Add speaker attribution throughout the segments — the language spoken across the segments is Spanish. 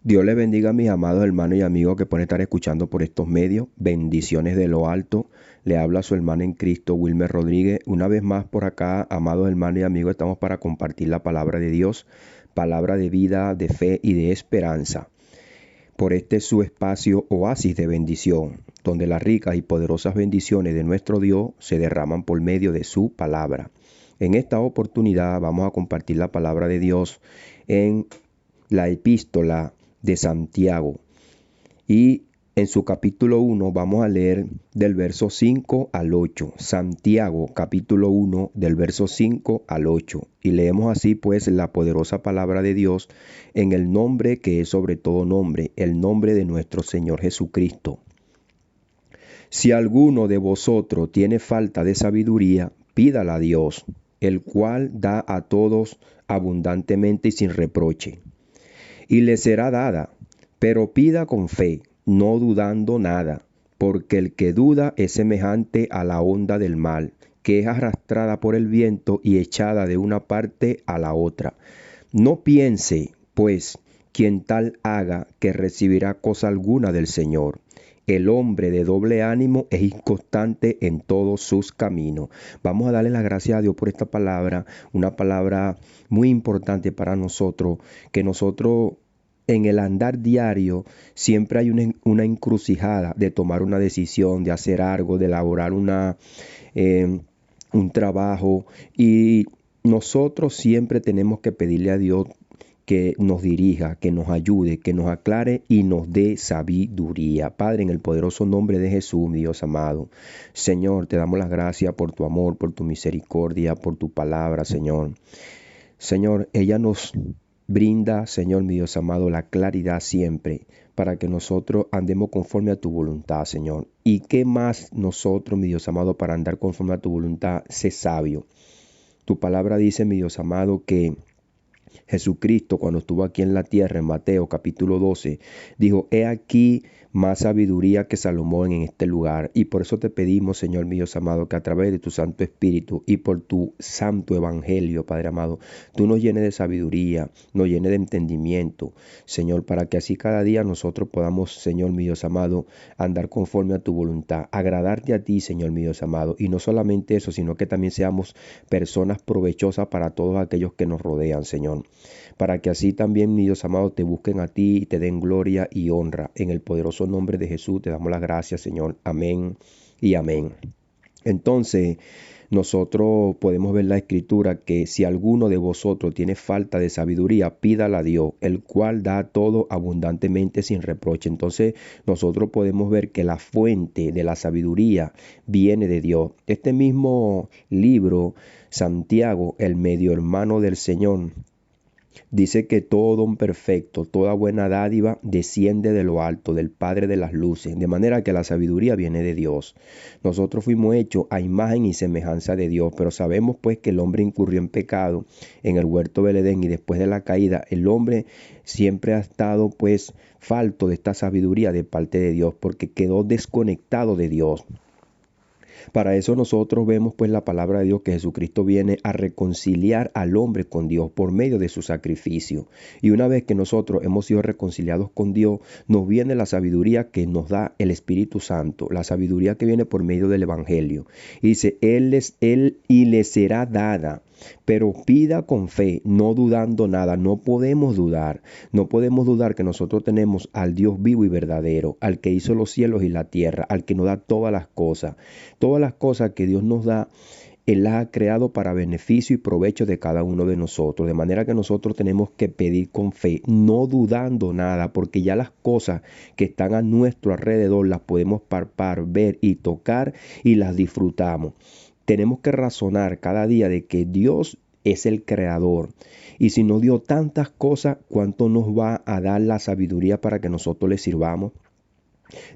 Speaker 1: Dios les bendiga a mis amados hermanos y amigos que pueden estar escuchando por estos medios. Bendiciones de lo alto. Le habla su hermano en Cristo, Wilmer Rodríguez. Una vez más por acá, amados hermanos y amigos, estamos para compartir la palabra de Dios, palabra de vida, de fe y de esperanza. Por este su espacio oasis de bendición, donde las ricas y poderosas bendiciones de nuestro Dios se derraman por medio de su palabra. En esta oportunidad vamos a compartir la palabra de Dios en la epístola de Santiago. Y en su capítulo 1 vamos a leer del verso 5 al 8. Santiago capítulo 1 del verso 5 al 8. Y leemos así pues la poderosa palabra de Dios en el nombre que es sobre todo nombre, el nombre de nuestro Señor Jesucristo. Si alguno de vosotros tiene falta de sabiduría, pídala a Dios, el cual da a todos abundantemente y sin reproche, y le será dada, pero pida con fe, no dudando nada, porque el que duda es semejante a la onda del mar, que es arrastrada por el viento y echada de una parte a la otra. No piense, pues, quien tal haga que recibirá cosa alguna del Señor. El hombre de doble ánimo es inconstante en todos sus caminos. Vamos a darle las gracias a Dios por esta palabra, una palabra muy importante para nosotros, que nosotros en el andar diario siempre hay una encrucijada de tomar una decisión, de hacer algo, de elaborar un trabajo, y nosotros siempre tenemos que pedirle a Dios que nos dirija, que nos ayude, que nos aclare y nos dé sabiduría. Padre, en el poderoso nombre de Jesús, mi Dios amado, Señor, te damos las gracias por tu amor, por tu misericordia, por tu palabra, Señor. Señor, ella nos brinda, Señor, mi Dios amado, la claridad siempre para que nosotros andemos conforme a tu voluntad, Señor. ¿Y qué más nosotros, mi Dios amado, para andar conforme a tu voluntad? Sé sabio. Tu palabra dice, mi Dios amado, que Jesucristo, cuando estuvo aquí en la tierra, en Mateo capítulo 12, dijo, he aquí más sabiduría que Salomón en este lugar. Y por eso te pedimos, Señor mío amado, que a través de tu Santo Espíritu y por tu Santo Evangelio, Padre amado, tú nos llenes de sabiduría, nos llenes de entendimiento, Señor, para que así cada día nosotros podamos, Señor mío amado, andar conforme a tu voluntad, agradarte a ti, Señor mío amado. Y no solamente eso, sino que también seamos personas provechosas para todos aquellos que nos rodean, Señor, para que así también, mi Dios amado, te busquen a ti y te den gloria y honra. En el poderoso nombre de Jesús te damos las gracias, Señor. Amén y amén. Entonces, nosotros podemos ver la escritura que si alguno de vosotros tiene falta de sabiduría, pídala a Dios, el cual da todo abundantemente sin reproche. Entonces, nosotros podemos ver que la fuente de la sabiduría viene de Dios. Este mismo libro, Santiago, el medio hermano del Señor, dice que todo don perfecto, toda buena dádiva desciende de lo alto, del Padre de las luces, de manera que la sabiduría viene de Dios. Nosotros fuimos hechos a imagen y semejanza de Dios, pero sabemos pues que el hombre incurrió en pecado en el huerto del Edén, y después de la caída el hombre siempre ha estado pues falto de esta sabiduría de parte de Dios, porque quedó desconectado de Dios. Para eso nosotros vemos pues la palabra de Dios, que Jesucristo viene a reconciliar al hombre con Dios por medio de su sacrificio. Y una vez que nosotros hemos sido reconciliados con Dios, nos viene la sabiduría que nos da el Espíritu Santo, la sabiduría que viene por medio del Evangelio. Y dice, Él y le será dada. Pero pida con fe, no dudando nada. No podemos dudar. No podemos dudar que nosotros tenemos al Dios vivo y verdadero, al que hizo los cielos y la tierra, al que nos da todas las cosas. Todas las cosas que Dios nos da, Él las ha creado para beneficio y provecho de cada uno de nosotros. De manera que nosotros tenemos que pedir con fe, no dudando nada, porque ya las cosas que están a nuestro alrededor las podemos palpar, ver y tocar, y las disfrutamos. Tenemos que razonar cada día de que Dios es el creador. Y si nos dio tantas cosas, ¿cuánto nos va a dar la sabiduría para que nosotros le sirvamos?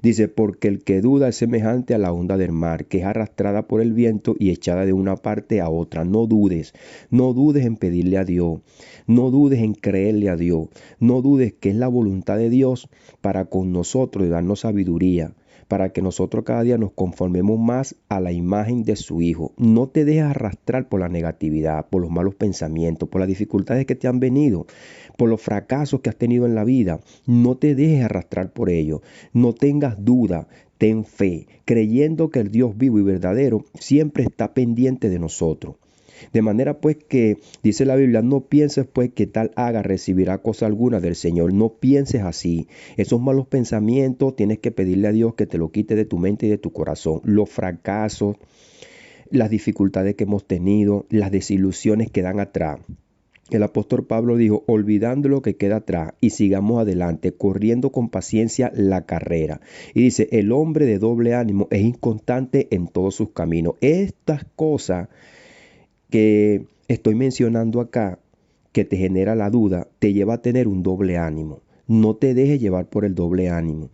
Speaker 1: Dice, porque el que duda es semejante a la onda del mar, que es arrastrada por el viento y echada de una parte a otra. No dudes en pedirle a Dios, no dudes en creerle a Dios, no dudes que es la voluntad de Dios para con nosotros y darnos sabiduría. para que nosotros cada día nos conformemos más a la imagen de su Hijo. No te dejes arrastrar por la negatividad, por los malos pensamientos, por las dificultades que te han venido, por los fracasos que has tenido en la vida. No te dejes arrastrar por ello. No tengas duda. Ten fe, creyendo que el Dios vivo y verdadero siempre está pendiente de nosotros. De manera pues que, dice la Biblia, no pienses pues que tal haga recibirá cosa alguna del Señor. No pienses así. Esos malos pensamientos tienes que pedirle a Dios que te lo quite de tu mente y de tu corazón. Los fracasos, las dificultades que hemos tenido, las desilusiones que dan atrás. El apóstol Pablo dijo, olvidando lo que queda atrás y sigamos adelante, corriendo con paciencia la carrera. Y dice, el hombre de doble ánimo es inconstante en todos sus caminos. Estas cosas que estoy mencionando acá, que te genera la duda, te lleva a tener un doble ánimo. No te dejes llevar por el doble ánimo.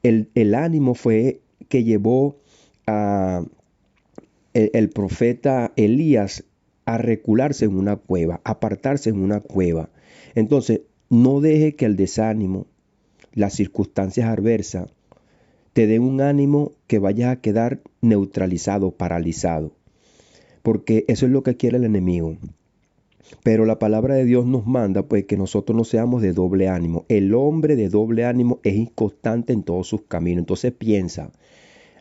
Speaker 1: El ánimo fue que llevó a el profeta Elías a recularse en una cueva, a apartarse en una cueva. Entonces, no deje que el desánimo, las circunstancias adversas, te den un ánimo que vayas a quedar neutralizado, paralizado. Porque eso es lo que quiere el enemigo. Pero la palabra de Dios nos manda pues que nosotros no seamos de doble ánimo. El hombre de doble ánimo es inconstante en todos sus caminos. Entonces piensa,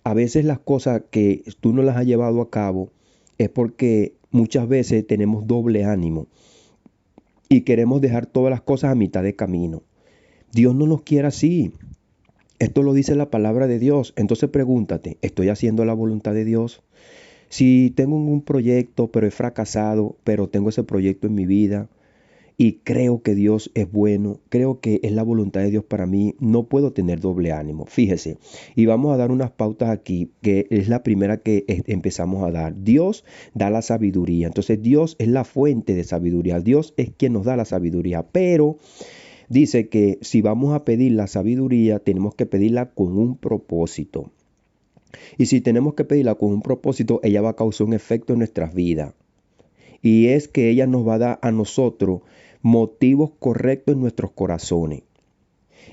Speaker 1: a veces las cosas que tú no las has llevado a cabo es porque muchas veces tenemos doble ánimo y queremos dejar todas las cosas a mitad de camino. Dios no nos quiere así. Esto lo dice la palabra de Dios. Entonces pregúntate, ¿estoy haciendo la voluntad de Dios? Si tengo un proyecto, pero he fracasado, pero tengo ese proyecto en mi vida y creo que Dios es bueno, creo que es la voluntad de Dios para mí, no puedo tener doble ánimo. Fíjese, y vamos a dar unas pautas aquí, que es la primera que empezamos a dar. Dios da la sabiduría, entonces Dios es la fuente de sabiduría, Dios es quien nos da la sabiduría, pero dice que si vamos a pedir la sabiduría, tenemos que pedirla con un propósito. Y si tenemos que pedirla con un propósito, ella va a causar un efecto en nuestras vidas. Y es que ella nos va a dar a nosotros motivos correctos en nuestros corazones.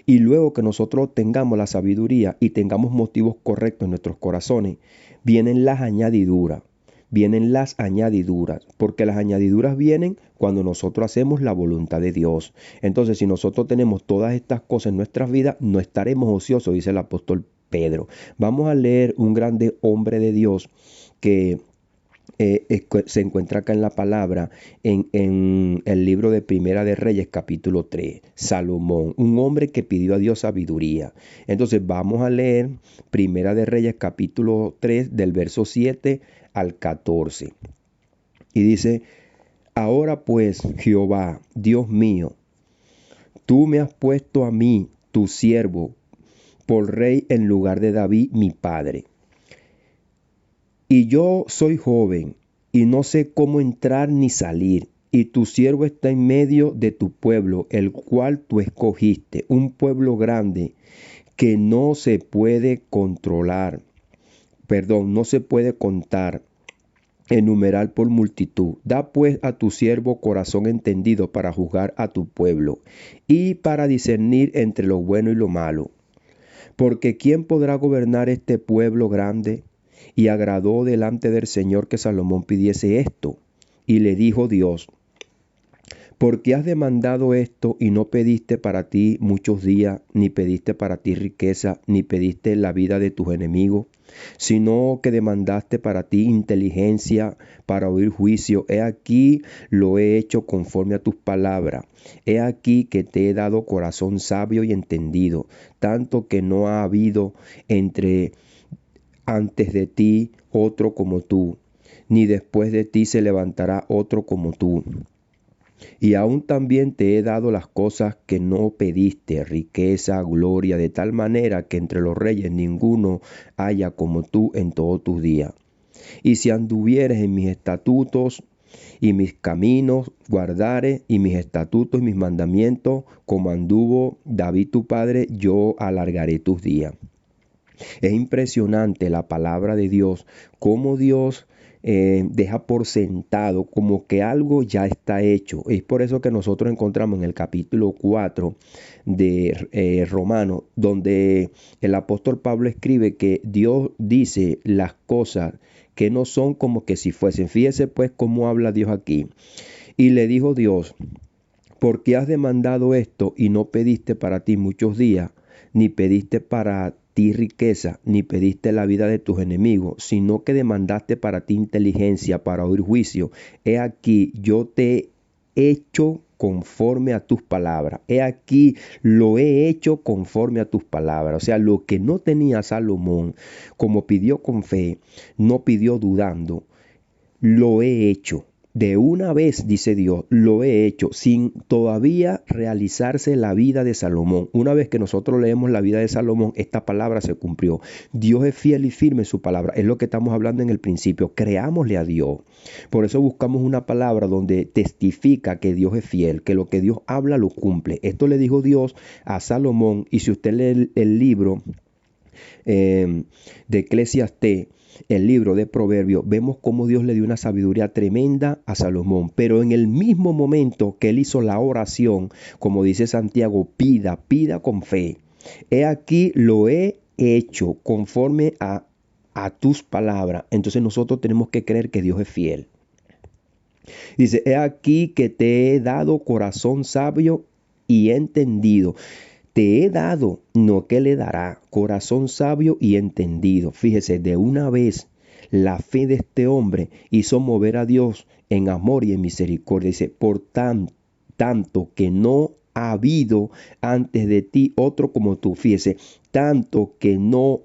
Speaker 1: Y luego que nosotros tengamos la sabiduría y tengamos motivos correctos en nuestros corazones, vienen las añadiduras. Vienen las añadiduras, porque las añadiduras vienen cuando nosotros hacemos la voluntad de Dios. Entonces, si nosotros tenemos todas estas cosas en nuestras vidas, no estaremos ociosos, dice el apóstol Pedro. Vamos a leer un grande hombre de Dios que se encuentra acá en la palabra, en el libro de Primera de Reyes, capítulo 3, Salomón, un hombre que pidió a Dios sabiduría. Entonces vamos a leer Primera de Reyes, capítulo 3, del verso 7 al 14. Y dice, ahora pues, Jehová, Dios mío, tú me has puesto a mí, tu siervo, por rey en lugar de David, mi padre. Y yo soy joven, y no sé cómo entrar ni salir, y tu siervo está en medio de tu pueblo, el cual tú escogiste, un pueblo grande que no se puede no se puede contar, enumerar por multitud. Da pues a tu siervo corazón entendido para juzgar a tu pueblo, y para discernir entre lo bueno y lo malo. Porque ¿quién podrá gobernar este pueblo grande? Y agradó delante del Señor que Salomón pidiese esto. Y le dijo Dios, ¿por qué has demandado esto y no pediste para ti muchos días, ni pediste para ti riqueza, ni pediste la vida de tus enemigos? Sino que demandaste para ti inteligencia para oír juicio. He aquí lo he hecho conforme a tus palabras. He aquí que te he dado corazón sabio y entendido, tanto que no ha habido antes de ti otro como tú, ni después de ti se levantará otro como tú. Y aún también te he dado las cosas que no pediste, riqueza, gloria, de tal manera que entre los reyes ninguno haya como tú en todos tus días. Y si anduvieres en mis estatutos y mis caminos, guardares y mis estatutos y mis mandamientos, como anduvo David tu padre, yo alargaré tus días. Es impresionante la palabra de Dios, cómo Dios deja por sentado, como que algo ya está hecho. Es por eso que nosotros encontramos en el capítulo 4 de Romanos, donde el apóstol Pablo escribe que Dios dice las cosas que no son como que si fuesen. Fíjese pues cómo habla Dios aquí. Y le dijo Dios: ¿por qué has demandado esto y no pediste para ti muchos días, ni pediste para ti riqueza, ni pediste la vida de tus enemigos, sino que demandaste para ti inteligencia para oír juicio? He aquí, yo te he hecho conforme a tus palabras. He aquí, lo he hecho conforme a tus palabras. O sea, lo que no tenía Salomón, como pidió con fe, no pidió dudando, lo he hecho. De una vez, dice Dios, lo he hecho, sin todavía realizarse la vida de Salomón. Una vez que nosotros leemos la vida de Salomón, esta palabra se cumplió. Dios es fiel y firme en su palabra. Es lo que estamos hablando en el principio. Creámosle a Dios. Por eso buscamos una palabra donde testifica que Dios es fiel, que lo que Dios habla lo cumple. Esto le dijo Dios a Salomón. Y si usted lee el libro de Eclesiastés, el libro de Proverbios, vemos cómo Dios le dio una sabiduría tremenda a Salomón. Pero en el mismo momento que él hizo la oración, como dice Santiago, pida con fe. He aquí, lo he hecho conforme a tus palabras. Entonces nosotros tenemos que creer que Dios es fiel. Dice: he aquí que te he dado corazón sabio y entendido. Te he dado, no que le dará, corazón sabio y entendido. Fíjese, de una vez la fe de este hombre hizo mover a Dios en amor y en misericordia. Dice: por tanto que no ha habido antes de ti otro como tú. Fíjese, tanto que no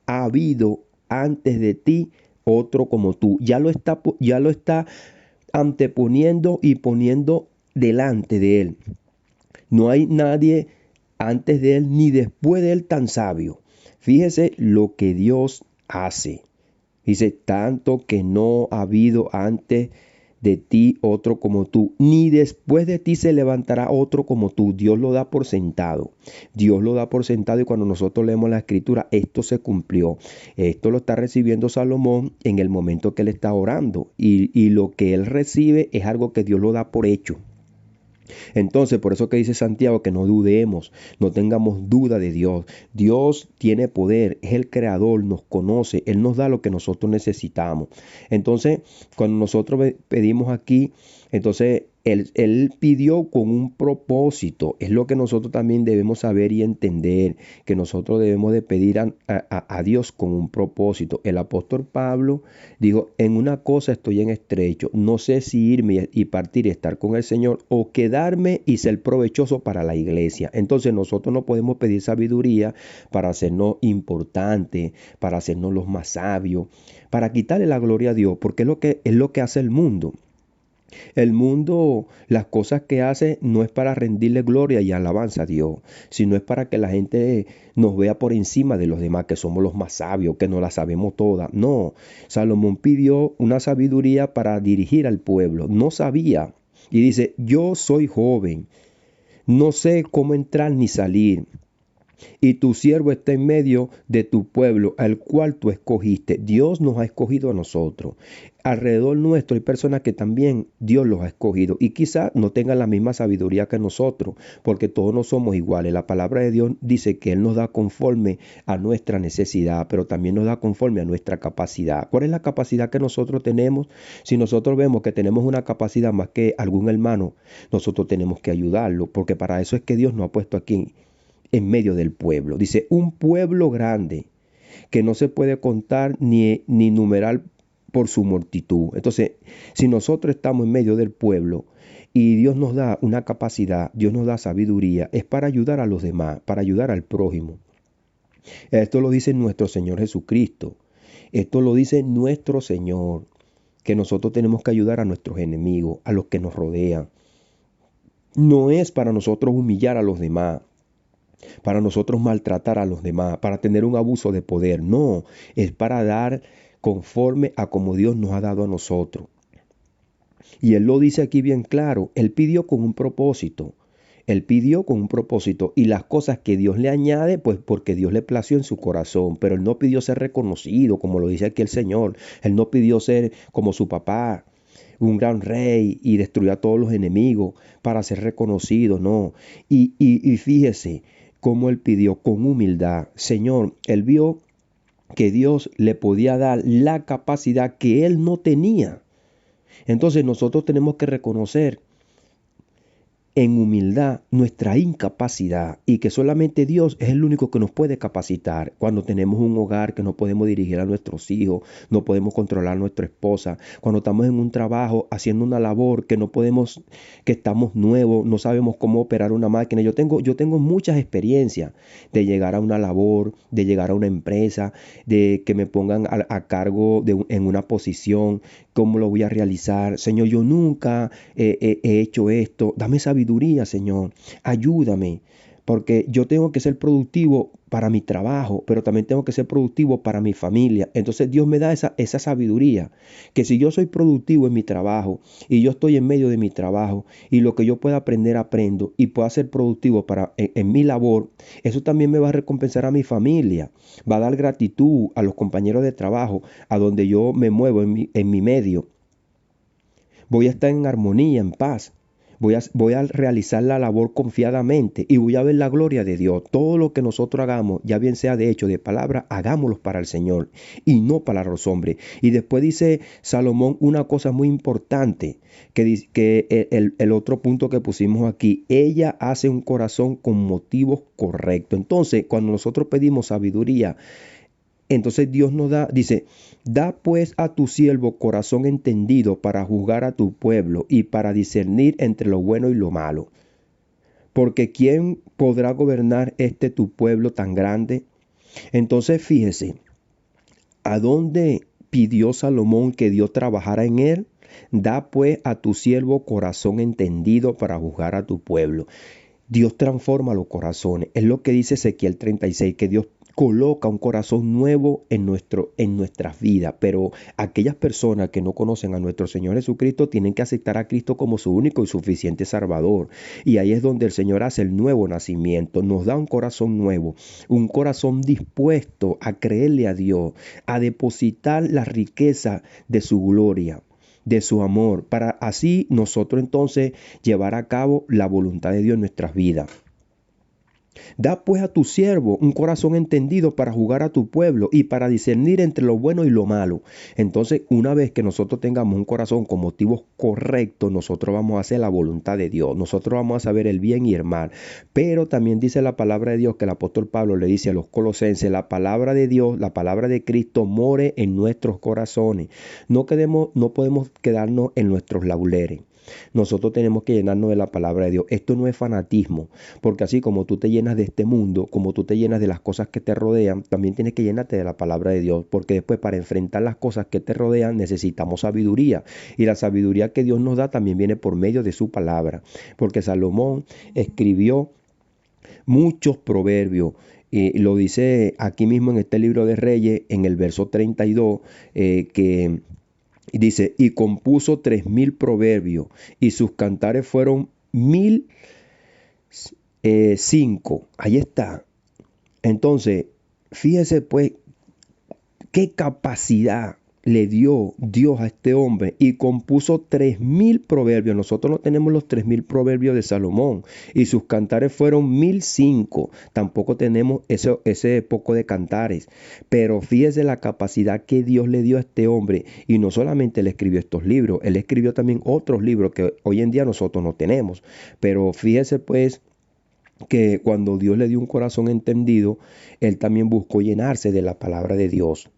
Speaker 1: ha habido antes de ti otro como tú. Ya lo está anteponiendo y poniendo delante de él. No hay nadie antes de él ni después de él tan sabio. Fíjese lo que Dios hace. Dice: tanto que no ha habido antes de ti otro como tú, ni después de ti se levantará otro como tú. Dios lo da por sentado. Dios lo da por sentado, y cuando nosotros leemos la escritura, esto se cumplió. Esto lo está recibiendo Salomón en el momento que él está orando. Y lo que él recibe es algo que Dios lo da por hecho. Entonces, por eso que dice Santiago que no dudemos, no tengamos duda de Dios. Dios tiene poder, es el creador, nos conoce, Él nos da lo que nosotros necesitamos. Entonces, cuando nosotros pedimos aquí, entonces él pidió con un propósito. Es lo que nosotros también debemos saber y entender, que nosotros debemos de pedir a Dios con un propósito. El apóstol Pablo dijo: en una cosa estoy en estrecho, no sé si irme y partir y estar con el Señor, o quedarme y ser provechoso para la iglesia. Entonces nosotros no podemos pedir sabiduría para hacernos importantes, para hacernos los más sabios, para quitarle la gloria a Dios, porque es lo que hace el mundo. El mundo, las cosas que hace no es para rendirle gloria y alabanza a Dios, sino es para que la gente nos vea por encima de los demás, que somos los más sabios, que no la sabemos todas. No, Salomón pidió una sabiduría para dirigir al pueblo. No sabía. Y dice: yo soy joven, no sé cómo entrar ni salir. Y tu siervo está en medio de tu pueblo, al cual tú escogiste. Dios nos ha escogido a nosotros. Alrededor nuestro hay personas que también Dios los ha escogido, y quizás no tengan la misma sabiduría que nosotros, porque todos no somos iguales. La palabra de Dios dice que Él nos da conforme a nuestra necesidad, pero también nos da conforme a nuestra capacidad. ¿Cuál es la capacidad que nosotros tenemos? Si nosotros vemos que tenemos una capacidad más que algún hermano, nosotros tenemos que ayudarlo, porque para eso es que Dios nos ha puesto aquí en medio del pueblo. Dice: un pueblo grande que no se puede contar ni numerar por su multitud. Entonces, si nosotros estamos en medio del pueblo y Dios nos da una capacidad, Dios nos da sabiduría, es para ayudar a los demás, para ayudar al prójimo. Esto lo dice nuestro Señor Jesucristo. Esto lo dice nuestro Señor, que nosotros tenemos que ayudar a nuestros enemigos, a los que nos rodean. No es para nosotros humillar a los demás, para nosotros maltratar a los demás, para tener un abuso de poder. No, es para dar conforme a como Dios nos ha dado a nosotros. Y Él lo dice aquí bien claro. Él pidió con un propósito. Él pidió con un propósito y las cosas que Dios le añade, pues porque Dios le plació en su corazón. Pero él no pidió ser reconocido, como lo dice aquí el Señor. Él no pidió ser como su papá, un gran rey y destruir a todos los enemigos para ser reconocido, no. Y fíjese cómo él pidió con humildad. Señor, él vio que Dios le podía dar la capacidad que él no tenía. Entonces nosotros tenemos que reconocer en humildad nuestra incapacidad y que solamente Dios es el único que nos puede capacitar. Cuando tenemos un hogar que no podemos dirigir a nuestros hijos, no podemos controlar a nuestra esposa, cuando estamos en un trabajo haciendo una labor que no podemos, que estamos nuevos, no sabemos cómo operar una máquina. Yo tengo muchas experiencias de llegar a una labor, de llegar a una empresa, de que me pongan a cargo en una posición, cómo lo voy a realizar. Señor, yo nunca he hecho esto. Dame sabiduría, Señor. Ayúdame. Porque yo tengo que ser productivo para mi trabajo, pero también tengo que ser productivo para mi familia. Entonces Dios me da esa sabiduría, que si yo soy productivo en mi trabajo y yo estoy en medio de mi trabajo y lo que yo pueda aprender aprendo y pueda ser productivo en mi labor, eso también me va a recompensar a mi familia, va a dar gratitud a los compañeros de trabajo, a donde yo me muevo en mi medio. Voy a estar en armonía, en paz. Voy a realizar la labor confiadamente y voy a ver la gloria de Dios. Todo lo que nosotros hagamos, ya bien sea de hecho, de palabra, hagámoslo para el Señor y no para los hombres. Y después dice Salomón una cosa muy importante, que el otro punto que pusimos aquí, ella hace un corazón con motivos correctos. Entonces, cuando nosotros pedimos sabiduría, entonces Dios nos da, dice, da pues a tu siervo corazón entendido para juzgar a tu pueblo y para discernir entre lo bueno y lo malo. Porque ¿quién podrá gobernar tu pueblo tan grande? Entonces fíjese, ¿a dónde pidió Salomón que Dios trabajara en él? Da pues a tu siervo corazón entendido para juzgar a tu pueblo. Dios transforma los corazones. Es lo que dice Ezequiel 36, que Dios coloca un corazón nuevo en nuestras vidas. Pero aquellas personas que no conocen a nuestro Señor Jesucristo tienen que aceptar a Cristo como su único y suficiente Salvador. Y ahí es donde el Señor hace el nuevo nacimiento. Nos da un corazón nuevo, un corazón dispuesto a creerle a Dios, a depositar la riqueza de su gloria, de su amor, para así nosotros entonces llevar a cabo la voluntad de Dios en nuestras vidas. Da pues a tu siervo un corazón entendido para juzgar a tu pueblo y para discernir entre lo bueno y lo malo. Entonces, una vez que nosotros tengamos un corazón con motivos correctos, nosotros vamos a hacer la voluntad de Dios. Nosotros vamos a saber el bien y el mal. Pero también dice la palabra de Dios que el apóstol Pablo le dice a los colosenses, la palabra de Dios, la palabra de Cristo more en nuestros corazones. No podemos quedarnos en nuestros laureles. Nosotros tenemos que llenarnos de la palabra de Dios. Esto no es fanatismo, porque así como tú te llenas de este mundo, como tú te llenas de las cosas que te rodean, también tienes que llenarte de la palabra de Dios, porque después para enfrentar las cosas que te rodean necesitamos sabiduría. Y la sabiduría que Dios nos da también viene por medio de su palabra, porque Salomón escribió muchos proverbios. Lo dice aquí mismo en este libro de Reyes, en el verso 32, que y dice, y compuso 3000 proverbios, y sus cantares fueron 1005. Ahí está. Entonces, fíjese pues qué capacidad le dio Dios a este hombre y compuso 3000 proverbios. Nosotros no tenemos los 3000 proverbios de Salomón y sus cantares fueron 1005. Tampoco tenemos ese poco de cantares. Pero fíjese la capacidad que Dios le dio a este hombre. Y no solamente él escribió estos libros, él escribió también otros libros que hoy en día nosotros no tenemos. Pero fíjese pues que cuando Dios le dio un corazón entendido, él también buscó llenarse de la palabra de Dios.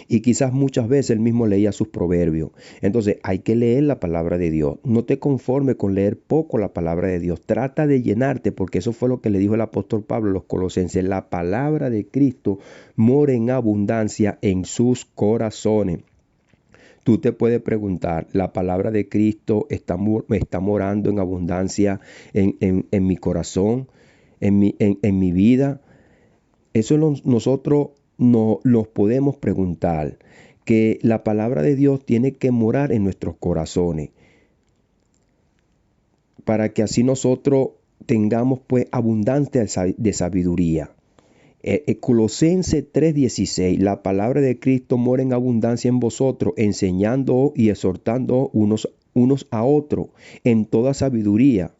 Speaker 1: Y quizás muchas veces él mismo leía sus proverbios. Entonces hay que leer la palabra de Dios. No te conformes con leer poco la palabra de Dios. Trata de llenarte, porque eso fue lo que le dijo el apóstol Pablo a los colosenses. La palabra de Cristo mora en abundancia en sus corazones. Tú te puedes preguntar, ¿la palabra de Cristo está morando en abundancia en mi corazón, en mi vida? Eso nosotros nos podemos preguntar, que la palabra de Dios tiene que morar en nuestros corazones, para que así nosotros tengamos pues abundancia de sabiduría. Colosenses 3:16, la palabra de Cristo mora en abundancia en vosotros, enseñando y exhortando unos a otros en toda sabiduría,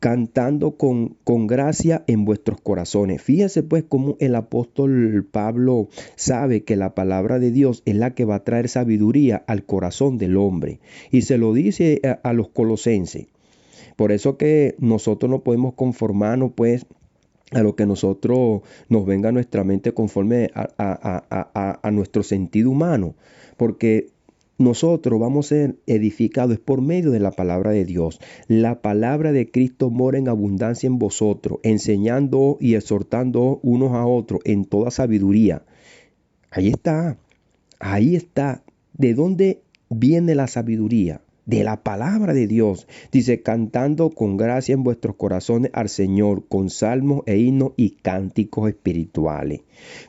Speaker 1: cantando con gracia en vuestros corazones. Fíjense pues cómo el apóstol Pablo sabe que la palabra de Dios es la que va a traer sabiduría al corazón del hombre. Y se lo dice a los colosenses. Por eso que nosotros no podemos conformarnos pues a lo que nosotros nos venga a nuestra mente conforme a nuestro sentido humano, porque nosotros vamos a ser edificados por medio de la palabra de Dios. La palabra de Cristo mora en abundancia en vosotros, enseñando y exhortando unos a otros en toda sabiduría. Ahí está, ahí está. ¿De dónde viene la sabiduría? De la palabra de Dios. Dice, cantando con gracia en vuestros corazones al Señor, con salmos e himnos y cánticos espirituales.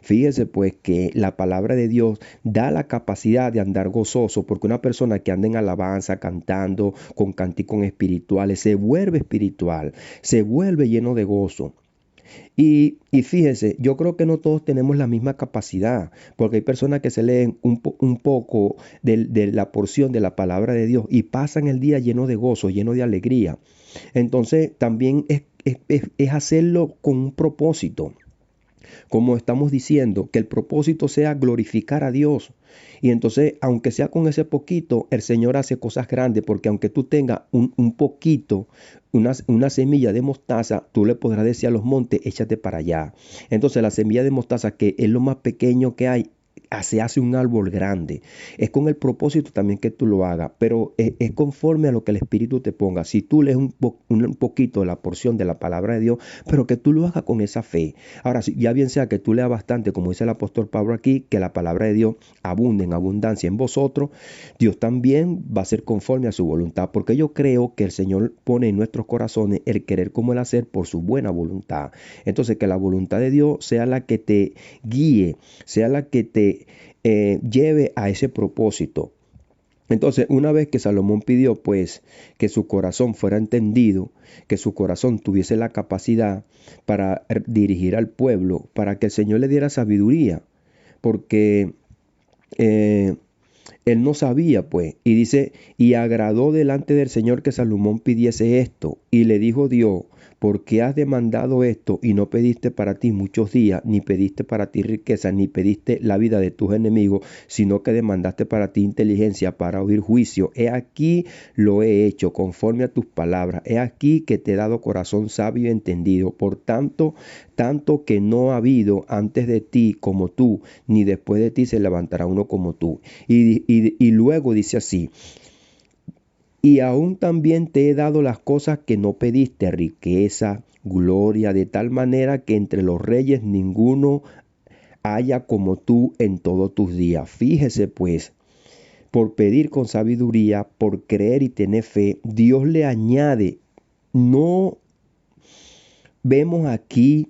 Speaker 1: Fíjese pues que la palabra de Dios da la capacidad de andar gozoso, porque una persona que anda en alabanza, cantando con cánticos espirituales, se vuelve espiritual, se vuelve lleno de gozo. Y fíjese, yo creo que no todos tenemos la misma capacidad, porque hay personas que se leen un poco de la porción de la palabra de Dios y pasan el día lleno de gozo, lleno de alegría. Entonces también es hacerlo con un propósito. Como estamos diciendo, que el propósito sea glorificar a Dios. Y entonces, aunque sea con ese poquito, el Señor hace cosas grandes, porque aunque tú tengas un poquito, una semilla de mostaza, tú le podrás decir a los montes, échate para allá. Entonces, la semilla de mostaza, que es lo más pequeño que hay, se hace un árbol grande. Es con el propósito también que tú lo hagas, pero es conforme a lo que el Espíritu te ponga. Si tú lees un poquito de la porción de la palabra de Dios, pero que tú lo hagas con esa fe. Ahora, ya bien sea que tú leas bastante, como dice el apóstol Pablo aquí, que la palabra de Dios abunde en abundancia en vosotros, Dios también va a ser conforme a su voluntad, porque yo creo que el Señor pone en nuestros corazones el querer como el hacer por su buena voluntad. Entonces, que la voluntad de Dios sea la que te guíe, sea la que te lleve a ese propósito. Entonces, una vez que Salomón pidió, pues, que su corazón fuera entendido, que su corazón tuviese la capacidad para dirigir al pueblo, para que el Señor le diera sabiduría, porque él no sabía, pues, y dice, y agradó delante del Señor que Salomón pidiese esto, y le dijo Dios, ¿por qué has demandado esto y no pediste para ti muchos días, ni pediste para ti riqueza, ni pediste la vida de tus enemigos, sino que demandaste para ti inteligencia para oír juicio? He aquí lo he hecho conforme a tus palabras. He aquí que te he dado corazón sabio y entendido. Por tanto que no ha habido antes de ti como tú, ni después de ti se levantará uno como tú. Y luego dice así, y aún también te he dado las cosas que no pediste, riqueza, gloria, de tal manera que entre los reyes ninguno haya como tú en todos tus días. Fíjese pues, por pedir con sabiduría, por creer y tener fe, Dios le añade. No vemos aquí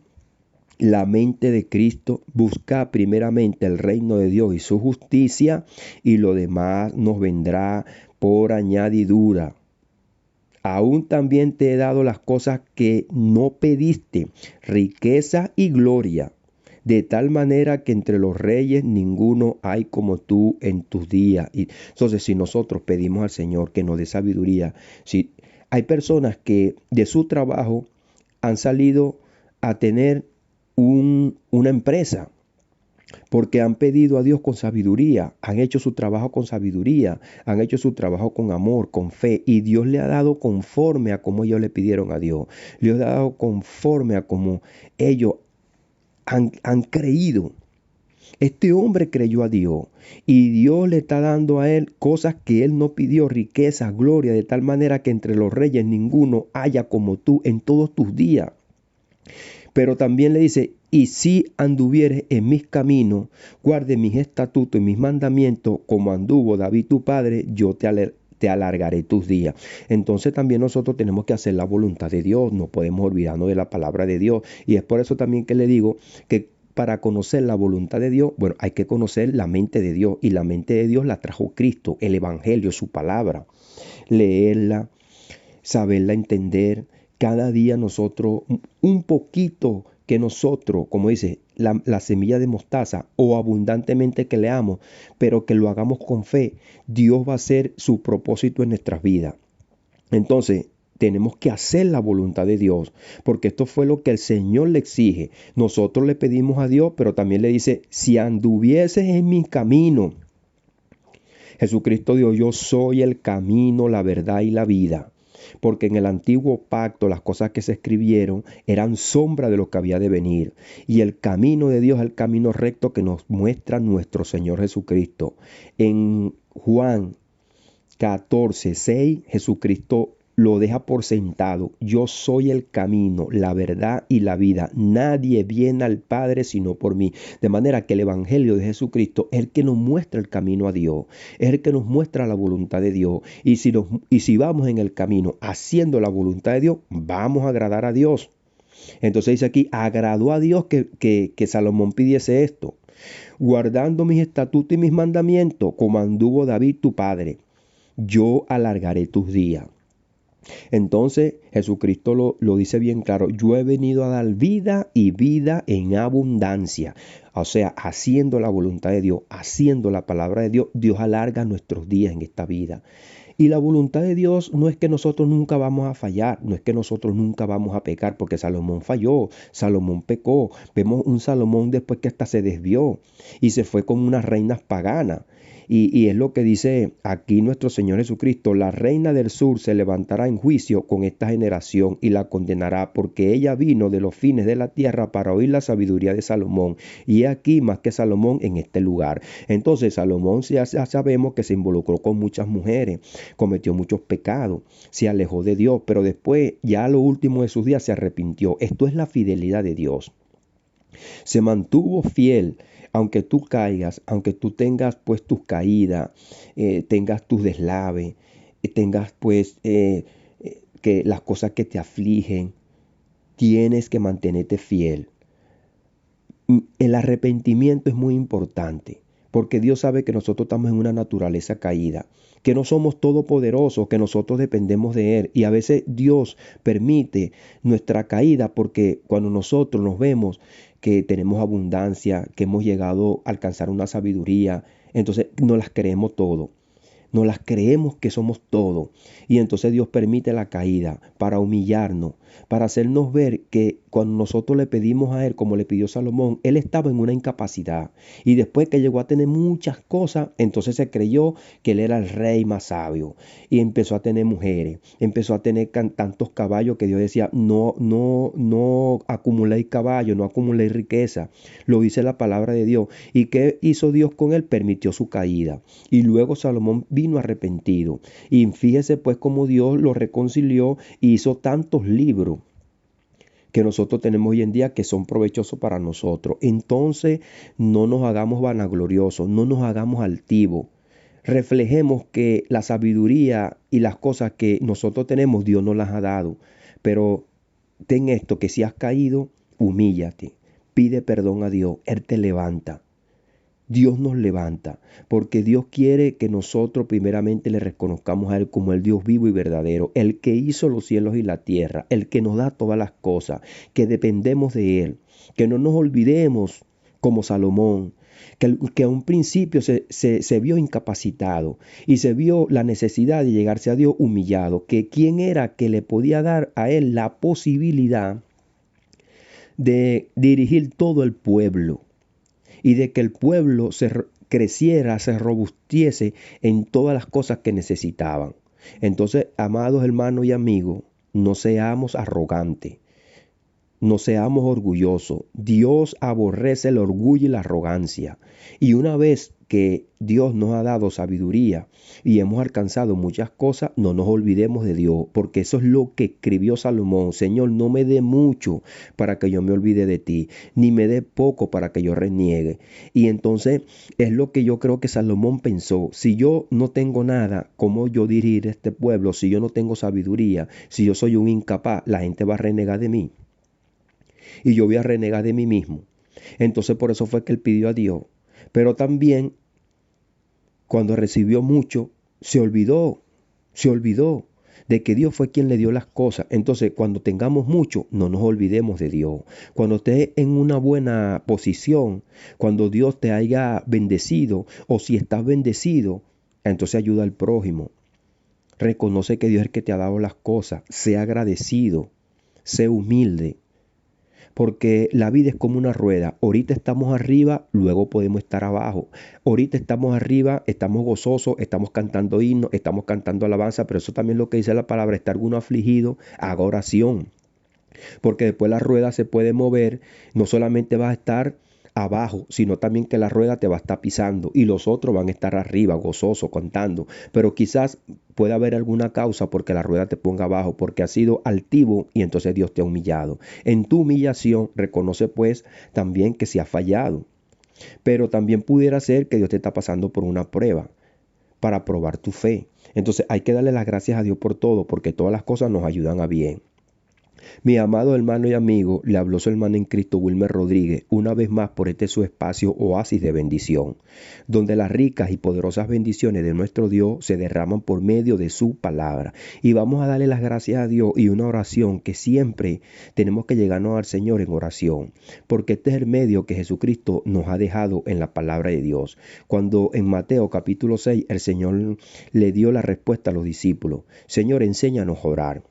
Speaker 1: la mente de Cristo, busca primeramente el reino de Dios y su justicia, y lo demás nos vendrá por añadidura. Aún también te he dado las cosas que no pediste, riqueza y gloria, de tal manera que entre los reyes ninguno hay como tú en tus días. Y entonces, si nosotros pedimos al Señor que nos dé sabiduría, si hay personas que de su trabajo han salido a tener una empresa, porque han pedido a Dios con sabiduría, han hecho su trabajo con sabiduría, han hecho su trabajo con amor, con fe, y Dios le ha dado conforme a como ellos le pidieron a Dios. Dios le ha dado conforme a como ellos han creído. Este hombre creyó a Dios y Dios le está dando a él cosas que él no pidió, riqueza, gloria, de tal manera que entre los reyes ninguno haya como tú en todos tus días. Pero también le dice, y si anduvieres en mis caminos, guarde mis estatutos y mis mandamientos, como anduvo David tu padre, yo te alargaré tus días. Entonces también nosotros tenemos que hacer la voluntad de Dios, no podemos olvidarnos de la palabra de Dios. Y es por eso también que le digo que para conocer la voluntad de Dios, bueno, hay que conocer la mente de Dios, y la mente de Dios la trajo Cristo, el Evangelio, su palabra. Leerla, saberla entender, Cada día nosotros, un poquito que nosotros, como dice, la semilla de mostaza o abundantemente que leamos, pero que lo hagamos con fe, Dios va a hacer su propósito en nuestras vidas. Entonces, tenemos que hacer la voluntad de Dios, porque esto fue lo que el Señor le exige. Nosotros le pedimos a Dios, pero también le dice, si anduvieses en mi camino. Jesucristo dijo, yo soy el camino, la verdad y la vida. Porque en el antiguo pacto las cosas que se escribieron eran sombra de lo que había de venir. Y el camino de Dios es el camino recto que nos muestra nuestro Señor Jesucristo. En Juan 14:6, Jesucristo lo deja por sentado. Yo soy el camino, la verdad y la vida. Nadie viene al Padre sino por mí. De manera que el Evangelio de Jesucristo es el que nos muestra el camino a Dios. Es el que nos muestra la voluntad de Dios. Y si vamos en el camino haciendo la voluntad de Dios, vamos a agradar a Dios. Entonces dice aquí, agradó a Dios que Salomón pidiese esto. Guardando mis estatutos y mis mandamientos, como anduvo David tu padre, yo alargaré tus días. Entonces Jesucristo lo dice bien claro, yo he venido a dar vida y vida en abundancia. O sea, haciendo la voluntad de Dios, haciendo la palabra de Dios, Dios alarga nuestros días en esta vida. Y la voluntad de Dios no es que nosotros nunca vamos a fallar, no es que nosotros nunca vamos a pecar, porque Salomón falló, Salomón pecó. Vemos un Salomón después que hasta se desvió y se fue con unas reinas paganas. Y es lo que dice aquí nuestro Señor Jesucristo, la reina del sur se levantará en juicio con esta generación y la condenará, porque ella vino de los fines de la tierra para oír la sabiduría de Salomón, y aquí más que Salomón en este lugar. Entonces Salomón ya sabemos que se involucró con muchas mujeres, cometió muchos pecados, se alejó de Dios, pero después ya a lo último de sus días se arrepintió. Esto es la fidelidad de Dios. Se mantuvo fiel, aunque tú caigas, aunque tú tengas pues tus caídas, tengas tus deslaves, tengas pues que las cosas que te afligen, tienes que mantenerte fiel. El arrepentimiento es muy importante, porque Dios sabe que nosotros estamos en una naturaleza caída, que no somos todopoderosos, que nosotros dependemos de Él. Y a veces Dios permite nuestra caída porque cuando nosotros nos vemos que tenemos abundancia, que hemos llegado a alcanzar una sabiduría, entonces no las creemos todo. No las creemos que somos todo. Y entonces Dios permite la caída para humillarnos, para hacernos ver que cuando nosotros le pedimos a Él, como le pidió Salomón, Él estaba en una incapacidad. Y después que llegó a tener muchas cosas, entonces se creyó que Él era el rey más sabio. Y empezó a tener mujeres, empezó a tener tantos caballos que Dios decía, no acumuléis caballos, no acumuléis riqueza. Lo dice la palabra de Dios. ¿Y qué hizo Dios con Él? Permitió su caída. Y luego Salomón vino arrepentido. Y fíjese pues cómo Dios lo reconcilió y hizo tantos libros que nosotros tenemos hoy en día que son provechosos para nosotros. Entonces no nos hagamos vanagloriosos, no nos hagamos altivos. Reflejemos que la sabiduría y las cosas que nosotros tenemos, Dios nos las ha dado. Pero ten esto, que si has caído, humíllate, pide perdón a Dios, Él te levanta. Dios nos levanta, porque Dios quiere que nosotros primeramente le reconozcamos a Él como el Dios vivo y verdadero, el que hizo los cielos y la tierra, el que nos da todas las cosas, que dependemos de Él, que no nos olvidemos como Salomón, que a un principio se vio incapacitado y se vio la necesidad de llegarse a Dios humillado, que quién era que le podía dar a Él la posibilidad de dirigir todo el pueblo y de que el pueblo creciera, se robustiese en todas las cosas que necesitaban. Entonces, amados hermanos y amigos, no seamos arrogantes, no seamos orgullosos. Dios aborrece el orgullo y la arrogancia. Y una vez que Dios nos ha dado sabiduría y hemos alcanzado muchas cosas, no nos olvidemos de Dios, porque eso es lo que escribió Salomón. Señor, no me dé mucho para que yo me olvide de ti, ni me dé poco para que yo reniegue. Y entonces es lo que yo creo que Salomón pensó. Si yo no tengo nada, ¿cómo yo dirigir este pueblo? Si yo no tengo sabiduría, si yo soy un incapaz, la gente va a renegar de mí. Y yo voy a renegar de mí mismo. Entonces por eso fue que él pidió a Dios. Pero también cuando recibió mucho, se olvidó. de que Dios fue quien le dio las cosas. Entonces, cuando tengamos mucho, no nos olvidemos de Dios. Cuando estés en una buena posición, cuando Dios te haya bendecido, o si estás bendecido, entonces ayuda al prójimo. Reconoce que Dios es el que te ha dado las cosas. Sé agradecido, sé humilde. Porque la vida es como una rueda. Ahorita estamos arriba, luego podemos estar abajo. Ahorita estamos arriba, estamos gozosos, estamos cantando himnos, estamos cantando alabanza, pero eso también es lo que dice la palabra, está alguno afligido, haga oración. Porque después la rueda se puede mover, no solamente vas a estar abajo, sino también que la rueda te va a estar pisando y los otros van a estar arriba, gozosos, contando. Pero quizás puede haber alguna causa porque la rueda te ponga abajo, porque has sido altivo y entonces Dios te ha humillado. En tu humillación reconoce pues también que se ha fallado. Pero también pudiera ser que Dios te está pasando por una prueba para probar tu fe. Entonces hay que darle las gracias a Dios por todo, porque todas las cosas nos ayudan a bien. Mi amado hermano y amigo, le habló su hermano en Cristo Wilmer Rodríguez, una vez más por este su espacio oasis de bendición, donde las ricas y poderosas bendiciones de nuestro Dios se derraman por medio de su palabra. Y vamos a darle las gracias a Dios y una oración que siempre tenemos que llegarnos al Señor en oración, porque este es el medio que Jesucristo nos ha dejado en la palabra de Dios. Cuando en Mateo capítulo 6 el Señor le dio la respuesta a los discípulos, Señor, enséñanos a orar.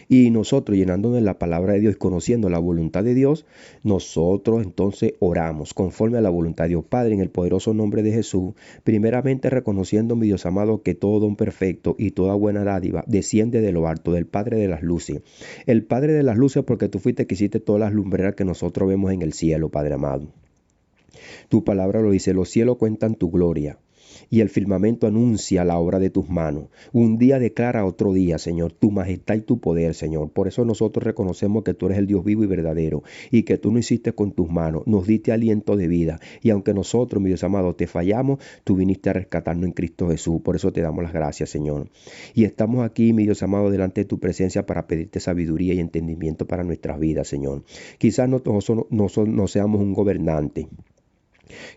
Speaker 1: Y nosotros, llenándonos de la palabra de Dios y conociendo la voluntad de Dios, nosotros entonces oramos conforme a la voluntad de Dios. Padre, en el poderoso nombre de Jesús, primeramente reconociendo, mi Dios amado, que todo don perfecto y toda buena dádiva desciende de lo alto, del Padre de las luces. El Padre de las luces, porque tú fuiste que hiciste todas las lumbreras que nosotros vemos en el cielo, Padre amado. Tu palabra lo dice, los cielos cuentan tu gloria y el firmamento anuncia la obra de tus manos. Un día declara otro día, Señor, tu majestad y tu poder, Señor. Por eso nosotros reconocemos que tú eres el Dios vivo y verdadero y que tú no hiciste con tus manos, nos diste aliento de vida. Y aunque nosotros, mi Dios amado, te fallamos, tú viniste a rescatarnos en Cristo Jesús. Por eso te damos las gracias, Señor. Y estamos aquí, mi Dios amado, delante de tu presencia para pedirte sabiduría y entendimiento para nuestras vidas, Señor. Quizás no seamos un gobernante.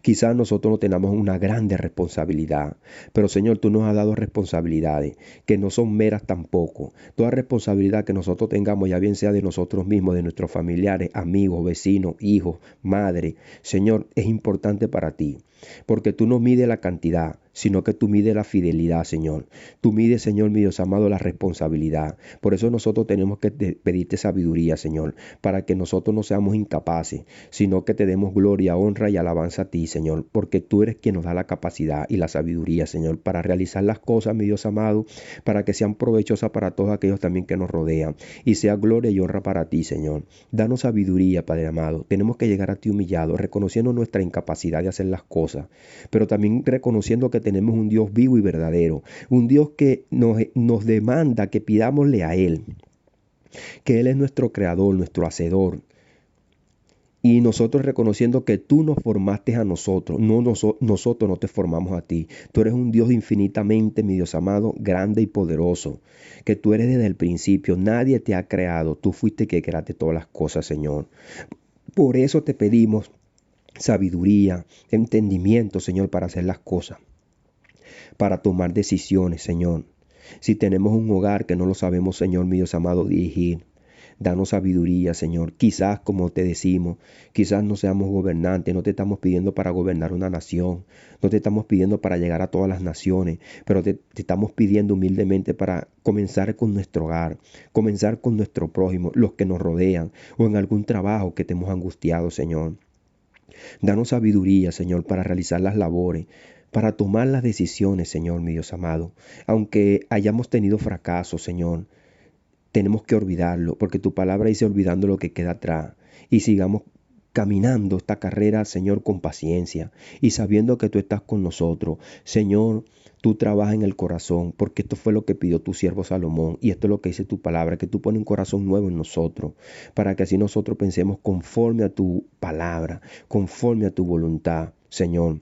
Speaker 1: Quizás nosotros no tenemos una grande responsabilidad, pero Señor, tú nos has dado responsabilidades que no son meras tampoco. Toda responsabilidad que nosotros tengamos, ya bien sea de nosotros mismos, de nuestros familiares, amigos, vecinos, hijos, madre, Señor, es importante para ti, porque tú no mides la cantidad, sino que tú mides la fidelidad, Señor. Tú mides, Señor, mi Dios amado, la responsabilidad. Por eso nosotros tenemos que pedirte sabiduría, Señor, para que nosotros no seamos incapaces, sino que te demos gloria, honra y alabanza a ti, Señor, porque tú eres quien nos da la capacidad y la sabiduría, Señor, para realizar las cosas, mi Dios amado, para que sean provechosas para todos aquellos también que nos rodean y sea gloria y honra para ti, Señor. Danos sabiduría, Padre amado. Tenemos que llegar a ti humillados, reconociendo nuestra incapacidad de hacer las cosas, pero también reconociendo que tenemos un Dios vivo y verdadero, un Dios que nos demanda que pidámosle a Él, que Él es nuestro creador, nuestro hacedor. Y nosotros reconociendo que tú nos formaste a nosotros, nosotros no te formamos a ti. Tú eres un Dios infinitamente, mi Dios amado, grande y poderoso, que tú eres desde el principio. Nadie te ha creado, tú fuiste que creaste todas las cosas, Señor. Por eso te pedimos sabiduría, entendimiento, Señor, para hacer las cosas, para tomar decisiones, Señor. Si tenemos un hogar que no lo sabemos, Señor, mi Dios amado, dirigir, danos sabiduría, Señor. Quizás, como te decimos, quizás no seamos gobernantes, no te estamos pidiendo para gobernar una nación, no te estamos pidiendo para llegar a todas las naciones, pero te estamos pidiendo humildemente para comenzar con nuestro hogar, comenzar con nuestro prójimo, los que nos rodean, o en algún trabajo que te hemos angustiado, Señor. Danos sabiduría, Señor, para realizar las labores, para tomar las decisiones, Señor, mi Dios amado. Aunque hayamos tenido fracaso, Señor, tenemos que olvidarlo, porque tu palabra dice olvidando lo que queda atrás. Y sigamos caminando esta carrera, Señor, con paciencia y sabiendo que tú estás con nosotros. Señor, tú trabajas en el corazón, porque esto fue lo que pidió tu siervo Salomón, y esto es lo que dice tu palabra, que tú pones un corazón nuevo en nosotros, para que así nosotros pensemos conforme a tu palabra, conforme a tu voluntad, Señor.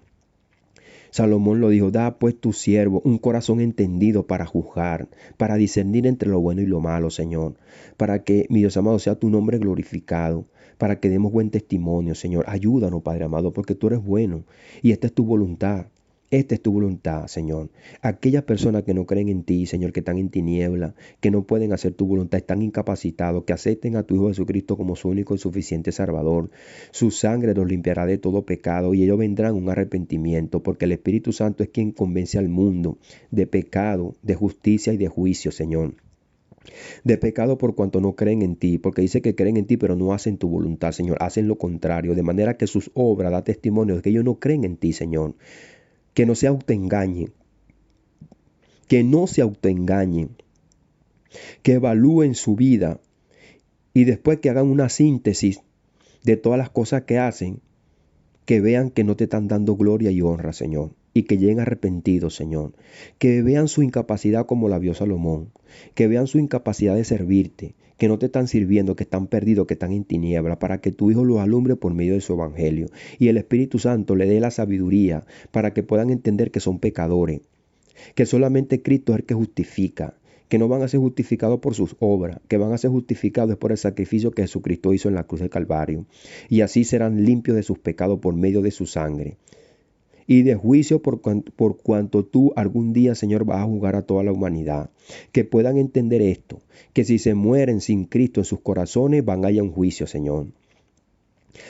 Speaker 1: Salomón lo dijo, da pues tu siervo un corazón entendido para juzgar, para discernir entre lo bueno y lo malo, Señor, para que, mi Dios amado, sea tu nombre glorificado, para que demos buen testimonio, Señor. Ayúdanos, Padre amado, porque tú eres bueno y esta es tu voluntad. Esta es tu voluntad, Señor. Aquellas personas que no creen en ti, Señor, que están en tiniebla, que no pueden hacer tu voluntad, están incapacitados, que acepten a tu Hijo Jesucristo como su único y suficiente Salvador. Su sangre los limpiará de todo pecado y ellos vendrán un arrepentimiento, porque el Espíritu Santo es quien convence al mundo de pecado, de justicia y de juicio, Señor. De pecado por cuanto no creen en ti, porque dice que creen en ti, pero no hacen tu voluntad, Señor. Hacen lo contrario, de manera que sus obras dan testimonio de que ellos no creen en ti, Señor. Que no se autoengañen, que no se autoengañen, que evalúen su vida y después que hagan una síntesis de todas las cosas que hacen, que vean que no te están dando gloria y honra, Señor, y que lleguen arrepentidos, Señor, que vean su incapacidad como la vio Salomón, que vean su incapacidad de servirte, que no te están sirviendo, que están perdidos, que están en tiniebla, para que tu Hijo los alumbre por medio de su evangelio y el Espíritu Santo le dé la sabiduría para que puedan entender que son pecadores, que solamente Cristo es el que justifica, que no van a ser justificados por sus obras, que van a ser justificados por el sacrificio que Jesucristo hizo en la cruz del Calvario, y así serán limpios de sus pecados por medio de su sangre. Y de juicio por cuanto tú algún día, Señor, vas a juzgar a toda la humanidad. Que puedan entender esto, que si se mueren sin Cristo en sus corazones, van a ir a un juicio, Señor.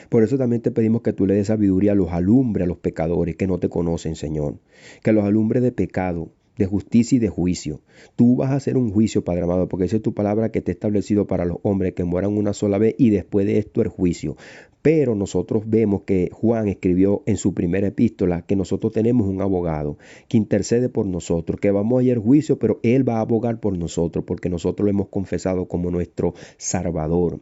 Speaker 1: Por eso también te pedimos que tú le des sabiduría a los alumbres, a los pecadores que no te conocen, Señor. Que los alumbres de pecado, de justicia y de juicio. Tú vas a hacer un juicio, Padre amado, porque esa es tu palabra que te ha establecido para los hombres que mueran una sola vez y después de esto el juicio. Pero nosotros vemos que Juan escribió en su primera epístola que nosotros tenemos un abogado que intercede por nosotros, que vamos a ir al juicio, pero Él va a abogar por nosotros porque nosotros lo hemos confesado como nuestro Salvador,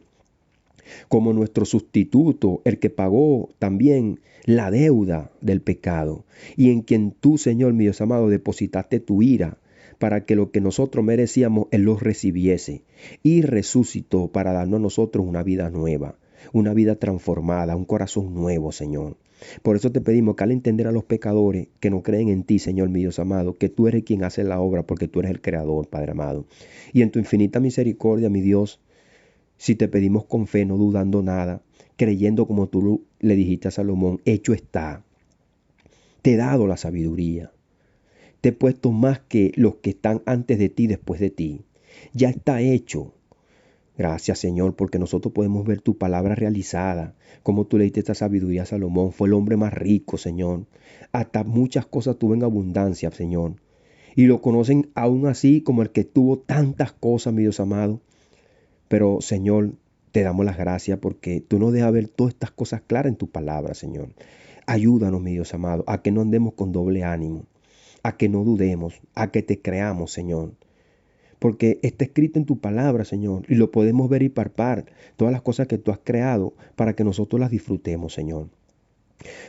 Speaker 1: como nuestro sustituto, el que pagó también la deuda del pecado, y en quien tú, Señor, mi Dios amado, depositaste tu ira, para que lo que nosotros merecíamos, Él lo recibiese, y resucitó para darnos a nosotros una vida nueva, una vida transformada, un corazón nuevo, Señor. Por eso te pedimos que al entender a los pecadores que no creen en ti, Señor mi Dios amado, que tú eres quien hace la obra, porque tú eres el creador, Padre amado. Y en tu infinita misericordia, mi Dios, si te pedimos con fe, no dudando nada, creyendo como tú le dijiste a Salomón, hecho está. Te he dado la sabiduría. Te he puesto más que los que están antes de ti, después de ti. Ya está hecho. Gracias, Señor, porque nosotros podemos ver tu palabra realizada. Como tú le diste esta sabiduría a Salomón, fue el hombre más rico, Señor. Hasta muchas cosas tuvo en abundancia, Señor. Y lo conocen aún así como el que tuvo tantas cosas, mi Dios amado. Pero, Señor, te damos las gracias porque tú nos dejas ver todas estas cosas claras en tu palabra, Señor. Ayúdanos, mi Dios amado, a que no andemos con doble ánimo, a que no dudemos, a que te creamos, Señor. Porque está escrito en tu palabra, Señor, y lo podemos ver y palpar, todas las cosas que tú has creado para que nosotros las disfrutemos, Señor.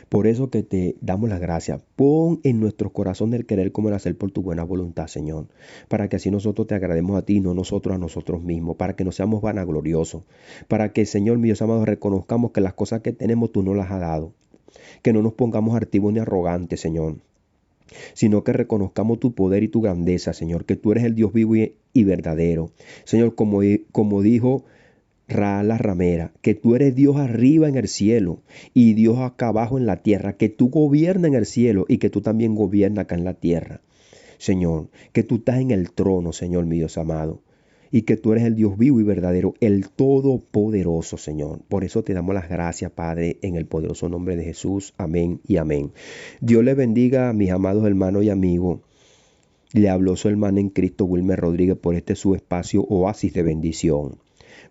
Speaker 1: Por eso que te damos las gracias. Pon en nuestro corazón el querer como el hacer por tu buena voluntad, Señor. Para que así nosotros te agrademos a ti, no nosotros a nosotros mismos. Para que no seamos vanagloriosos. Para que, Señor, mi Dios amado, reconozcamos que las cosas que tenemos tú no las has dado. Que no nos pongamos altivos ni arrogantes, Señor. Sino que reconozcamos tu poder y tu grandeza, Señor. Que tú eres el Dios vivo y verdadero. Señor, como dijo la ramera, que tú eres Dios arriba en el cielo y Dios acá abajo en la tierra, que tú gobiernas en el cielo y que tú también gobiernas acá en la tierra. Señor, que tú estás en el trono, Señor mi Dios amado, y que tú eres el Dios vivo y verdadero, el todopoderoso, Señor. Por eso te damos las gracias, Padre, en el poderoso nombre de Jesús. Amén y amén. Dios les bendiga, mis amados hermanos y amigos. Le habló su hermana en Cristo, Wilmer Rodríguez, por este su espacio Oasis de Bendición,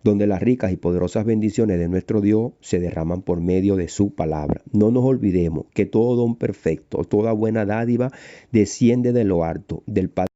Speaker 1: donde las ricas y poderosas bendiciones de nuestro Dios se derraman por medio de su palabra. No nos olvidemos que todo don perfecto, toda buena dádiva desciende de lo alto, del Padre